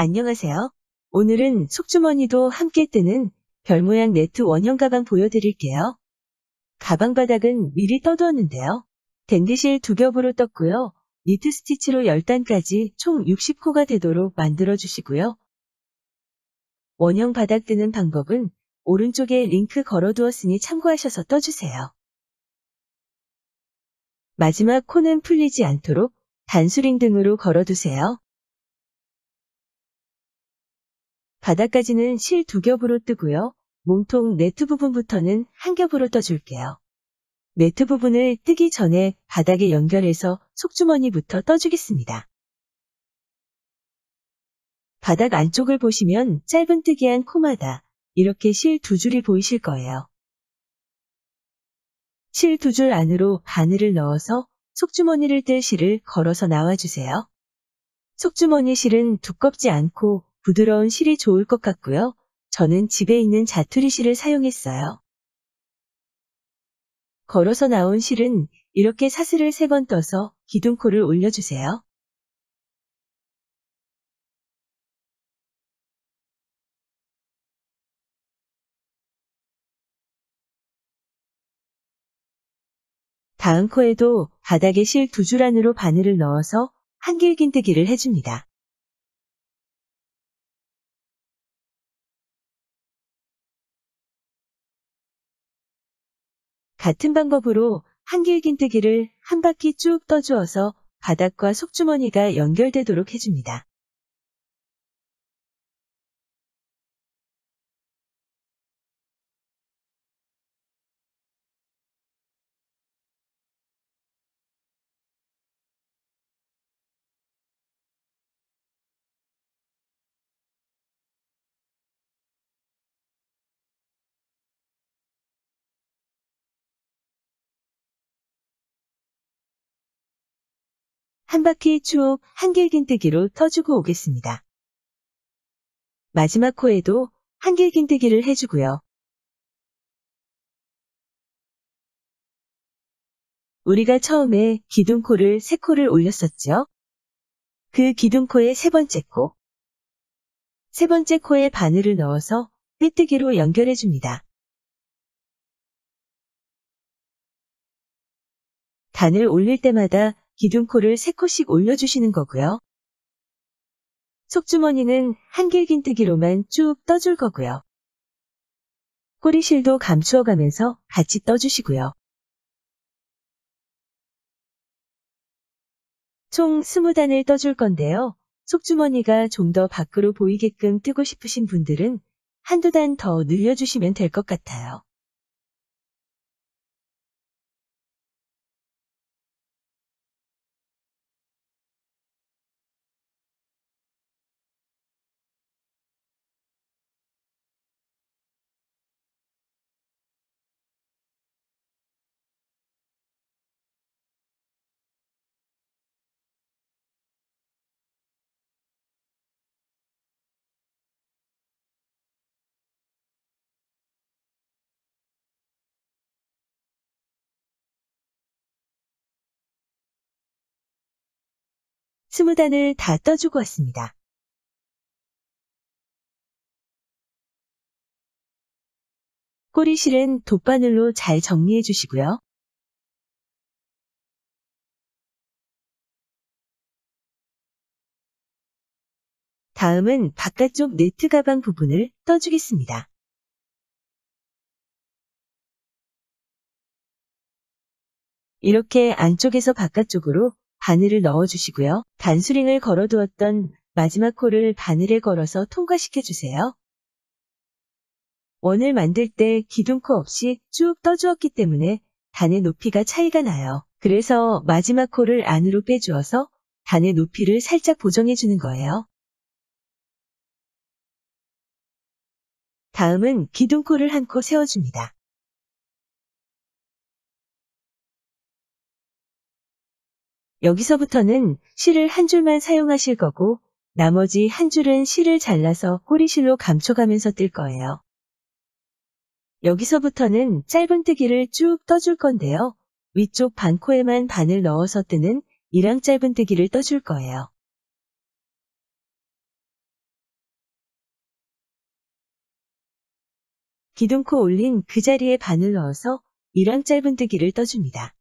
안녕하세요. 오늘은 속주머니도 함께 뜨는 별 모양 네트 원형 가방 보여드릴게요. 가방 바닥은 미리 떠두었는데요. 댄디실 2겹으로 떴고요. 니트 스티치로 10단까지 총 60코가 되도록 만들어주시고요. 원형 바닥 뜨는 방법은 오른쪽에 링크 걸어두었으니 참고하셔서 떠주세요. 마지막 코는 풀리지 않도록 단수링 등으로 걸어두세요. 바닥까지는 실 2겹으로 뜨고요. 몸통 네트 부분부터는 1겹으로 떠줄게요. 네트 부분을 뜨기 전에 바닥에 연결해서 속주머니부터 떠주겠습니다. 바닥 안쪽을 보시면 짧은 뜨기한 코마다 이렇게 실 2줄이 보이실 거예요. 실 2줄 안으로 바늘을 넣어서 속주머니를 뜰 실을 걸어서 나와주세요. 속주머니 실은 두껍지 않고 부드러운 실이 좋을 것 같고요. 저는 집에 있는 자투리 실을 사용했어요. 걸어서 나온 실은 이렇게 사슬을 3번 떠서 기둥코를 올려주세요. 다음 코에도 바닥에 실 2줄 안으로 바늘을 넣어서 한길긴뜨기를 해줍니다. 같은 방법으로 한길긴뜨기를 한 바퀴 쭉 떠주어서 바닥과 속주머니가 연결되도록 해줍니다. 한 바퀴 쭉 한길긴뜨기로 터주고 오겠습니다. 마지막 코에도 한길긴뜨기를 해주고요. 우리가 처음에 기둥코를 3코를 올렸었죠. 그 기둥코의 3번째 코, 3번째 코에 바늘을 넣어서 빼뜨기로 연결해줍니다. 단을 올릴 때마다 기둥코를 3코씩 올려주시는 거고요. 속주머니는 한길긴뜨기로만 쭉 떠줄 거고요. 꼬리실도 감추어가면서 같이 떠주시고요. 총 20단을 떠줄 건데요. 속주머니가 좀 더 밖으로 보이게끔 뜨고 싶으신 분들은 한두 단 더 늘려주시면 될 것 같아요. 스무 단을 다 떠주고 왔습니다. 꼬리실은 돗바늘로 잘 정리해 주시고요. 다음은 바깥쪽 네트 가방 부분을 떠주겠습니다. 이렇게 안쪽에서 바깥쪽으로 바늘을 넣어주시고요. 단수링을 걸어두었던 마지막 코를 바늘에 걸어서 통과시켜 주세요. 원을 만들 때 기둥코 없이 쭉 떠주었기 때문에 단의 높이가 차이가 나요. 그래서 마지막 코를 안으로 빼주어서 단의 높이를 살짝 보정해 주는 거예요. 다음은 기둥코를 한 코 세워줍니다. 여기서부터는 실을 한 줄만 사용하실 거고 나머지 한 줄은 실을 잘라서 꼬리실로 감춰가면서 뜰 거예요. 여기서부터는 짧은 뜨기를 쭉 떠줄 건데요. 위쪽 반코에만 바늘 넣어서 뜨는 이랑 짧은 뜨기를 떠줄 거예요. 기둥코 올린 그 자리에 바늘 넣어서 이랑 짧은뜨기를 떠줍니다.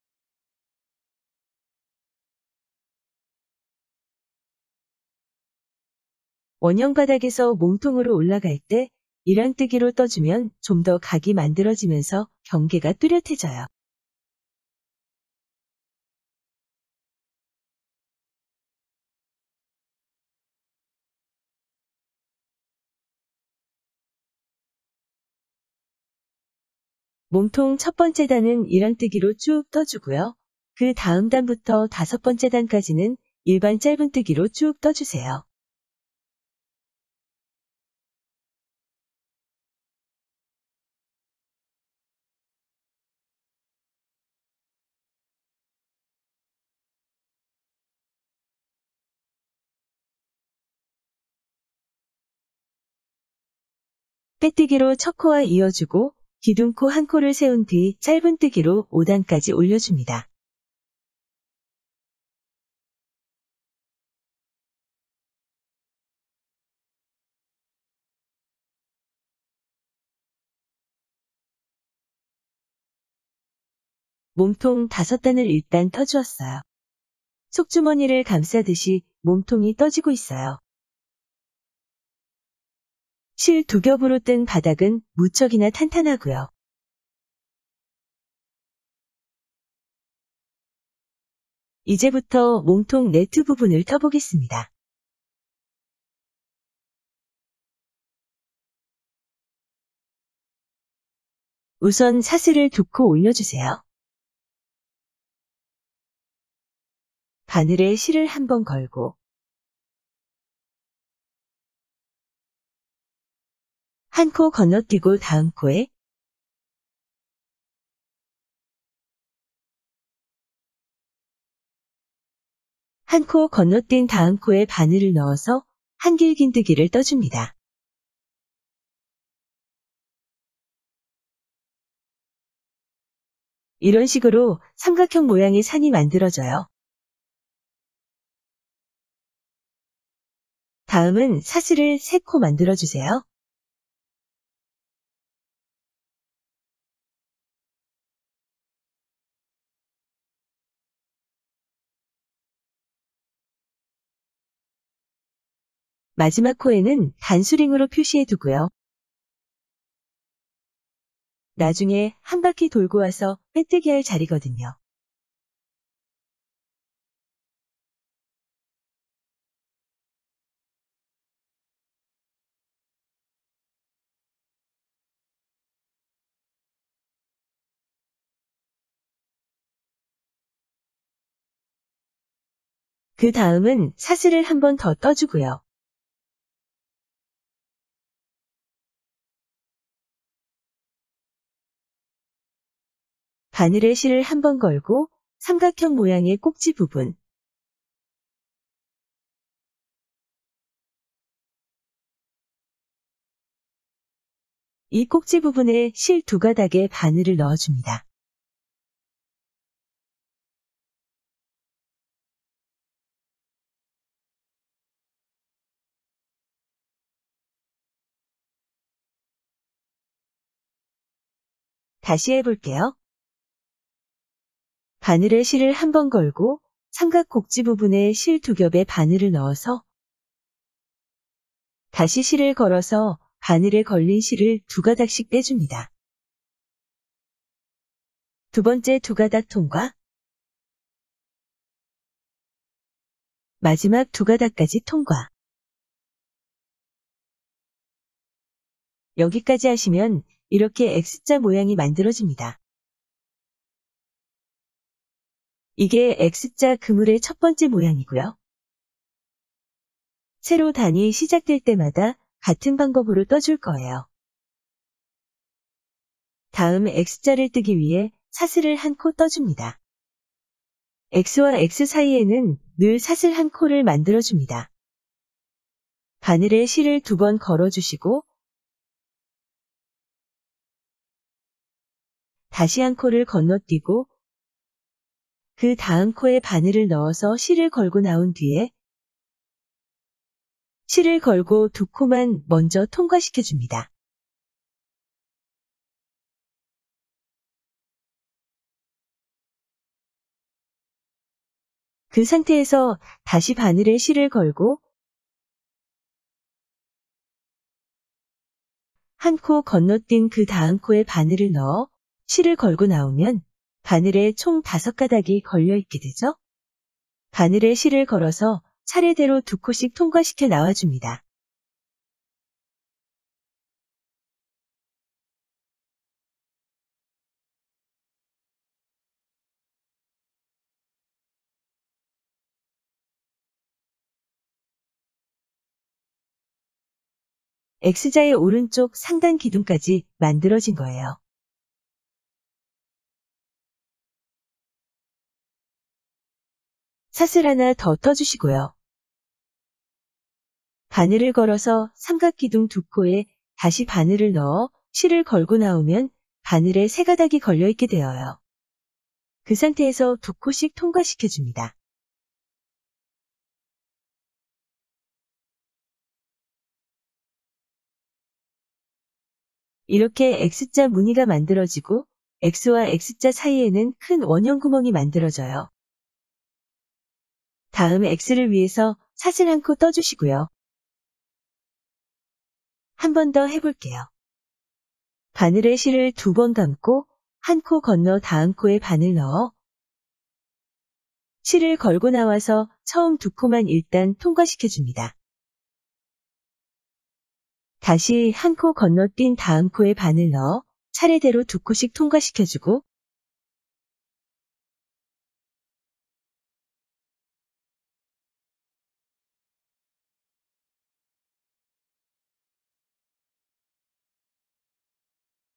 원형 바닥에서 몸통으로 올라갈 때 이랑뜨기로 떠주면 좀 더 각이 만들어지면서 경계가 뚜렷해져요. 몸통 첫 번째 단은 이랑뜨기로 쭉 떠주고요. 그 다음 단부터 다섯 번째 단까지는 일반 짧은뜨기로 쭉 떠주세요. 빼뜨기로 첫 코와 이어주고 기둥코 한 코를 세운 뒤 짧은뜨기로 5단까지 올려줍니다. 몸통 5단을 일단 터주었어요. 속주머니를 감싸듯이 몸통이 떠지고 있어요. 실 2겹으로 뜬 바닥은 무척이나 탄탄하고요. 이제부터 몸통 네트 부분을 터보겠습니다. 우선 사슬을 2코 올려주세요. 바늘에 실을 한번 걸고 한 코 건너뛰고 다음 코에 한 코 건너뛴 다음 코에 바늘을 넣어서 한길긴뜨기를 떠줍니다. 이런 식으로 삼각형 모양의 산이 만들어져요. 다음은 사슬을 3코 만들어주세요. 마지막 코에는 단수링으로 표시해두고요. 나중에 한 바퀴 돌고 와서 빼뜨기 할 자리거든요. 그 다음은 사슬을 한 번 더 떠주고요. 바늘에 실을 한 번 걸고 삼각형 모양의 꼭지 부분, 이 꼭지 부분에 실 2가닥에 바늘을 넣어줍니다. 다시 해볼게요. 바늘에 실을 한 번 걸고 삼각 꼭지 부분에 실 2겹에 바늘을 넣어서 다시 실을 걸어서 바늘에 걸린 실을 2가닥씩 빼줍니다. 두 번째 2가닥 통과, 마지막 2가닥까지 통과. 여기까지 하시면 이렇게 X자 모양이 만들어집니다. 이게 X자 그물의 첫 번째 모양이고요. 새로 단이 시작될 때마다 같은 방법으로 떠줄 거예요. 다음 X자를 뜨기 위해 사슬을 한 코 떠줍니다. X와 X 사이에는 늘 사슬 한 코를 만들어줍니다. 바늘에 실을 2번 걸어주시고 다시 한 코를 건너뛰고 그 다음 코에 바늘을 넣어서 실을 걸고 나온 뒤에 실을 걸고 2코만 먼저 통과시켜줍니다. 그 상태에서 다시 바늘에 실을 걸고 한 코 건너뛴 그 다음 코에 바늘을 넣어 실을 걸고 나오면 바늘에 총 5가닥이 걸려 있게 되죠. 바늘에 실을 걸어서 차례대로 2코씩 통과시켜 나와줍니다. X자의 오른쪽 상단 기둥까지 만들어진 거예요. 사슬 하나 더 떠주시고요. 바늘을 걸어서 삼각기둥 2코에 다시 바늘을 넣어 실을 걸고 나오면 바늘에 3가닥이 걸려있게 되어요. 그 상태에서 2코씩 통과시켜줍니다. 이렇게 X자 무늬가 만들어지고 X와 X자 사이에는 큰 원형 구멍이 만들어져요. 다음 X를 위해서 사슬 1코 떠주시고요. 한 번 더 해볼게요. 바늘에 실을 2번 감고 한 코 건너 다음 코에 바늘 넣어 실을 걸고 나와서 처음 2코만 일단 통과시켜줍니다. 다시 한 코 건너뛴 다음 코에 바늘 넣어 차례대로 2코씩 통과시켜주고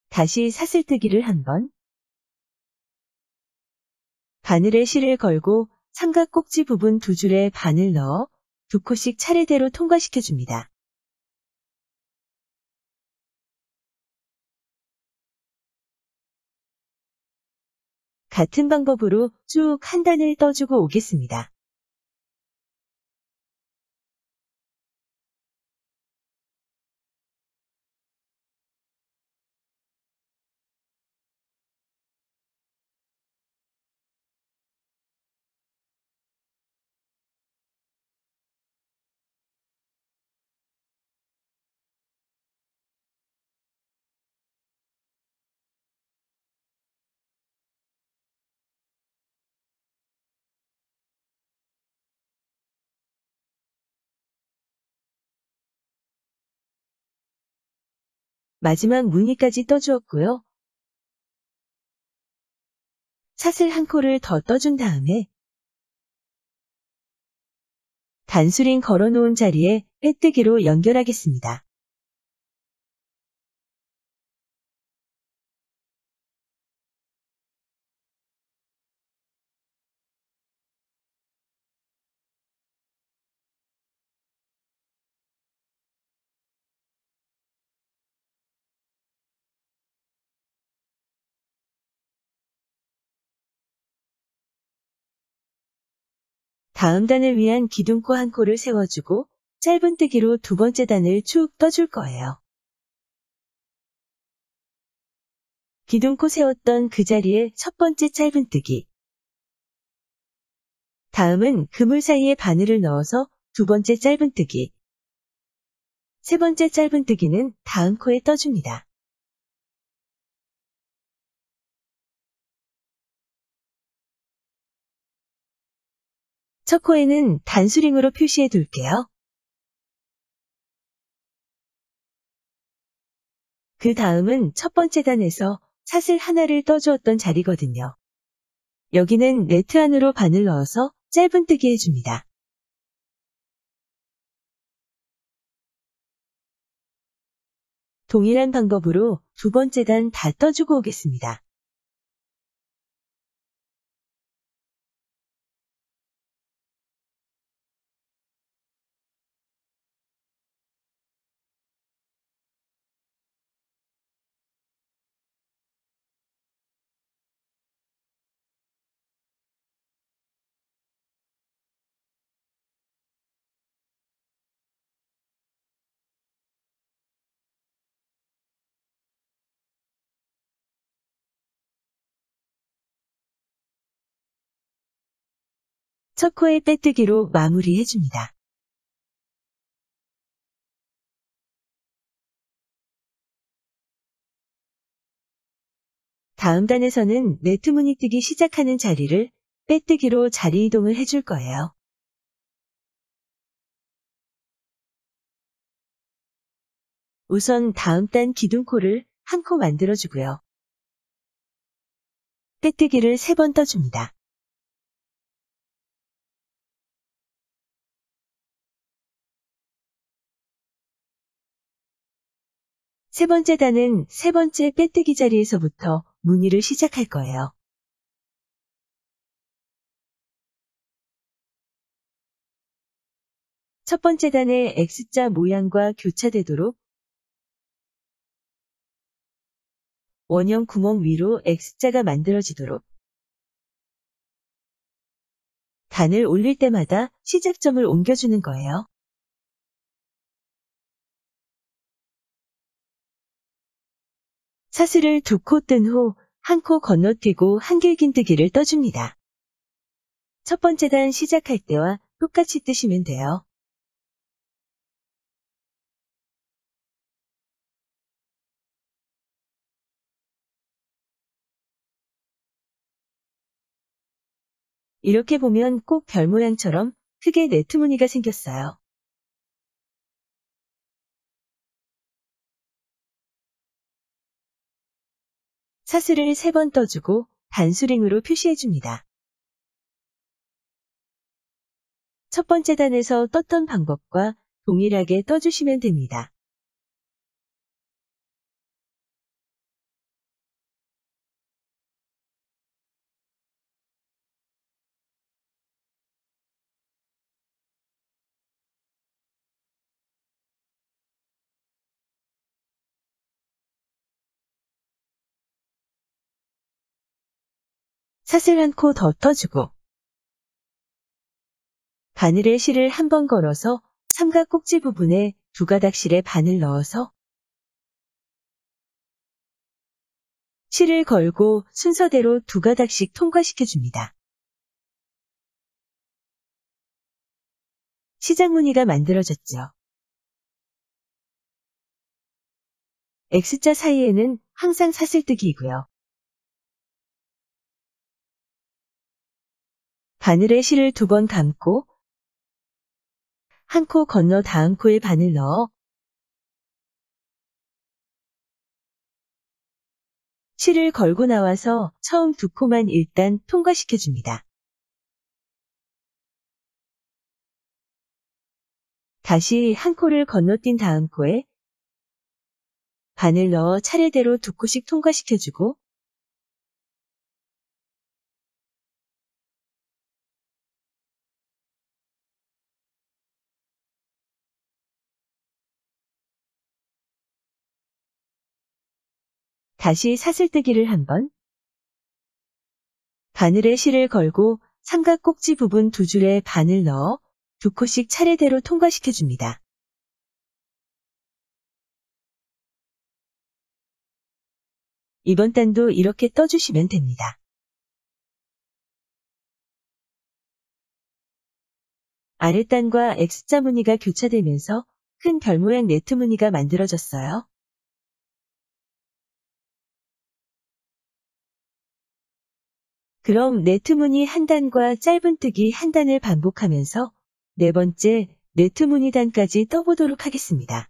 다시 사슬뜨기를 한 번, 바늘에 실을 걸고 삼각 꼭지 부분 2줄에 바늘 넣어 2코씩 차례대로 통과시켜줍니다. 같은 방법으로 쭉 한 단을 떠주고 오겠습니다. 마지막 무늬까지 떠주었고요. 사슬 1코를 더 떠준 다음에 단수링 걸어놓은 자리에 빼뜨기로 연결하겠습니다. 다음 단을 위한 기둥코 1코를 세워주고 짧은뜨기로 2번째 단을 쭉 떠줄 거예요. 기둥코 세웠던 그 자리에 1번째 짧은뜨기. 다음은 그물 사이에 바늘을 넣어서 2번째 짧은뜨기. 3번째 짧은뜨기는 다음 코에 떠줍니다. 첫 코에는 단수링으로 표시해 둘게요. 그 다음은 1번째 단에서 사슬 하나를 떠주었던 자리거든요. 여기는 네트 안으로 바늘 넣어서 짧은뜨기 해줍니다. 동일한 방법으로 2번째 단 다 떠주고 오겠습니다. 첫 코의 빼뜨기로 마무리해줍니다. 다음 단에서는 네트 무늬 뜨기 시작하는 자리를 빼뜨기로 자리 이동을 해줄 거예요. 우선 다음 단 기둥코를 한 코 만들어주고요. 빼뜨기를 3번 떠줍니다. 세 번째 단은 세 번째 빼뜨기 자리에서부터 무늬를 시작할 거예요. 첫 번째 단의 X자 모양과 교차되도록 원형 구멍 위로 X자가 만들어지도록 단을 올릴 때마다 시작점을 옮겨주는 거예요. 사슬을 2코 뜬 후 한 코 건너뛰고 한길긴뜨기를 떠줍니다. 첫 번째 단 시작할 때와 똑같이 뜨시면 돼요. 이렇게 보면 꼭 별 모양처럼 크게 네트 무늬가 생겼어요. 사슬을 3번 떠주고 단수링으로 표시해줍니다. 첫 번째 단에서 떴던 방법과 동일하게 떠주시면 됩니다. 사슬 한 코 더 떠주고 바늘에 실을 한 번 걸어서 삼각 꼭지 부분에 2가닥실에 바늘 넣어서 실을 걸고 순서대로 2가닥씩 통과시켜줍니다. 시작 무늬가 만들어졌죠. X자 사이에는 항상 사슬뜨기이고요. 바늘에 실을 2번 감고 한 코 건너 다음 코에 바늘 넣어 실을 걸고 나와서 처음 2코만 일단 통과시켜줍니다. 다시 한 코를 건너뛴 다음 코에 바늘 넣어 차례대로 2코씩 통과시켜주고 다시 사슬뜨기를 한 번, 바늘에 실을 걸고 삼각 꼭지 부분 2줄에 바늘 넣어 2코씩 차례대로 통과시켜줍니다. 이번 단도 이렇게 떠주시면 됩니다. 아랫단과 X자 무늬가 교차되면서 큰 별 모양 네트 무늬가 만들어졌어요. 그럼 네트 무늬 한 단과 짧은뜨기 한 단을 반복하면서 네 번째 네트 무늬 단까지 떠보도록 하겠습니다.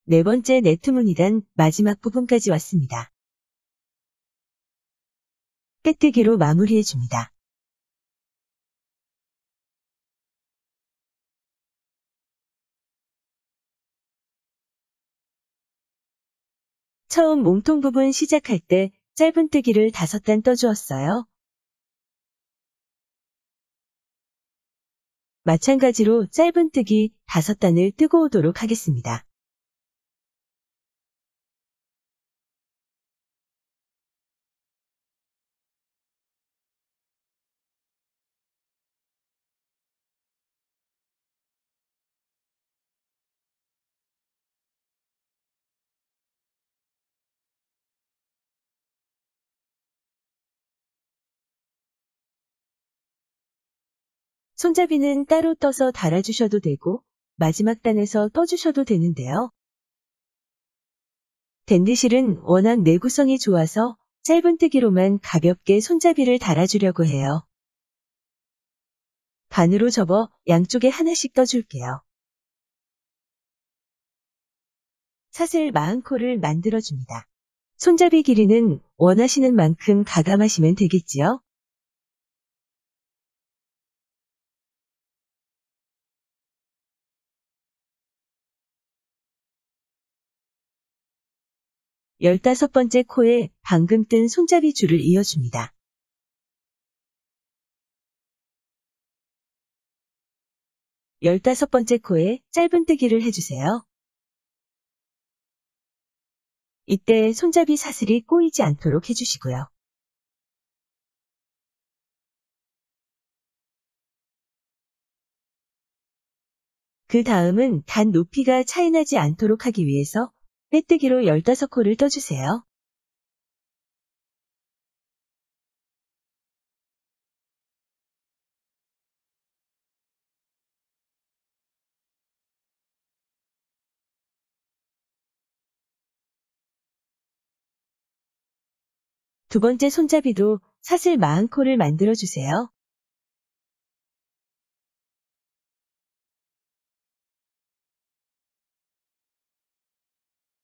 네 번째 네트 무늬 단 마지막 부분까지 왔습니다. 빼뜨기로 마무리해줍니다. 처음 몸통 부분 시작할 때 짧은뜨기를 5단 떠주었어요. 마찬가지로 짧은뜨기 5단을 뜨고 오도록 하겠습니다. 손잡이는 따로 떠서 달아주셔도 되고 마지막 단에서 떠주셔도 되는데요. 댄디실은 워낙 내구성이 좋아서 짧은뜨기로만 가볍게 손잡이를 달아주려고 해요. 반으로 접어 양쪽에 하나씩 떠줄게요. 사슬 40코를 만들어줍니다. 손잡이 길이는 원하시는 만큼 가감하시면 되겠지요. 열다섯 번째 코에 방금 뜬 손잡이 줄을 이어줍니다. 열다섯 번째 코에 짧은뜨기를 해주세요. 이때 손잡이 사슬이 꼬이지 않도록 해주시고요. 그 다음은 단 높이가 차이나지 않도록 하기 위해서 빼뜨기로 15코를 떠주세요. 두 번째 손잡이도 사슬 40코를 만들어주세요.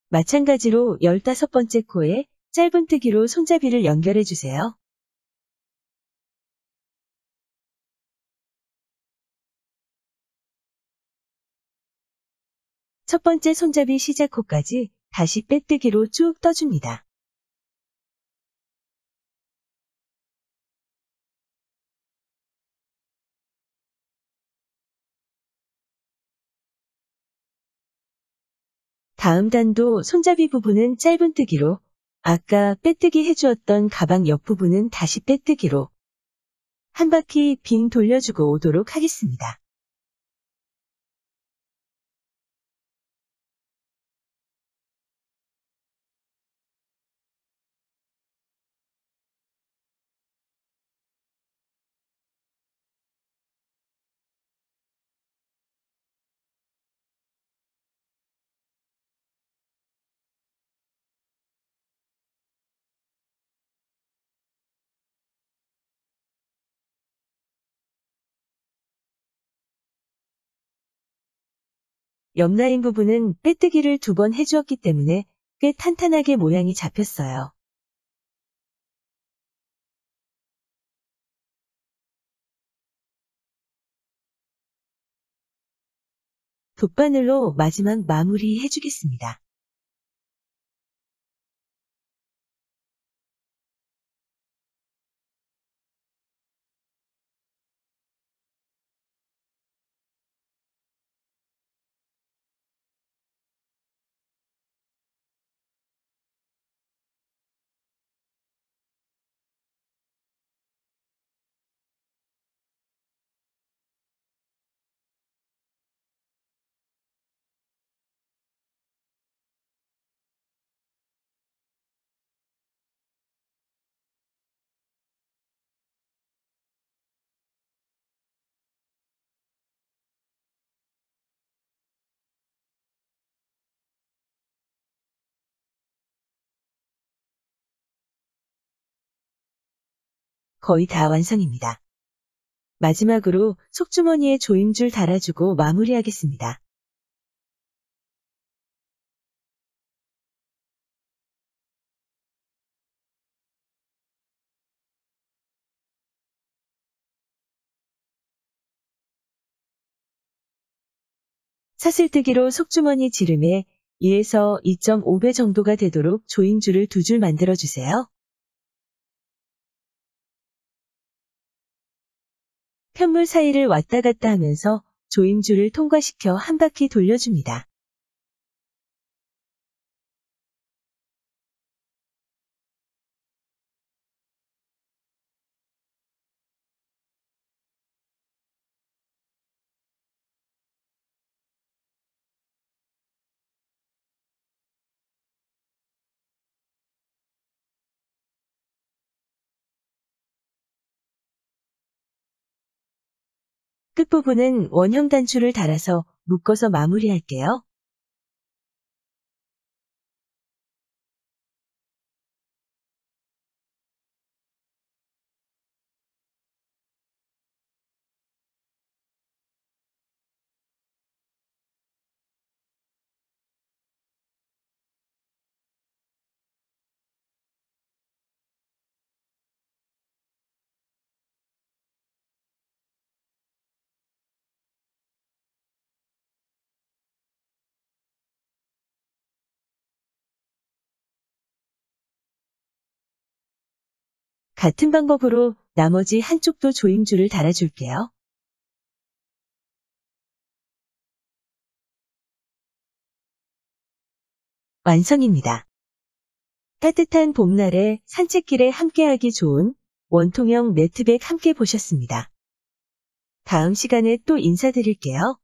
마찬가지로 15번째 코에 짧은뜨기로 손잡이를 연결해주세요. 첫 번째 손잡이 시작코까지 다시 빼뜨기로 쭉 떠줍니다. 다음 단도 손잡이 부분은 짧은뜨기로, 아까 빼뜨기 해주었던 가방 옆부분은 다시 빼뜨기로 한 바퀴 빙 돌려주고 오도록 하겠습니다. 옆라인 부분은 빼뜨기를 2번 해주었기 때문에 꽤 탄탄하게 모양이 잡혔어요. 돗바늘로 마지막 마무리 해주겠습니다. 거의 다 완성입니다. 마지막으로 속주머니에 조임줄 달아주고 마무리하겠습니다. 사슬뜨기로 속주머니 지름의 2에서 2.5배 정도가 되도록 조임줄을 2줄 만들어주세요. 편물 사이를 왔다 갔다 하면서 조임줄을 통과시켜 한 바퀴 돌려줍니다. 끝부분은 원형 단추를 달아서 묶어서 마무리할게요. 같은 방법으로 나머지 한쪽도 조임줄을 달아줄게요. 완성입니다. 따뜻한 봄날에 산책길에 함께하기 좋은 원통형 네트백 함께 보셨습니다. 다음 시간에 또 인사드릴게요.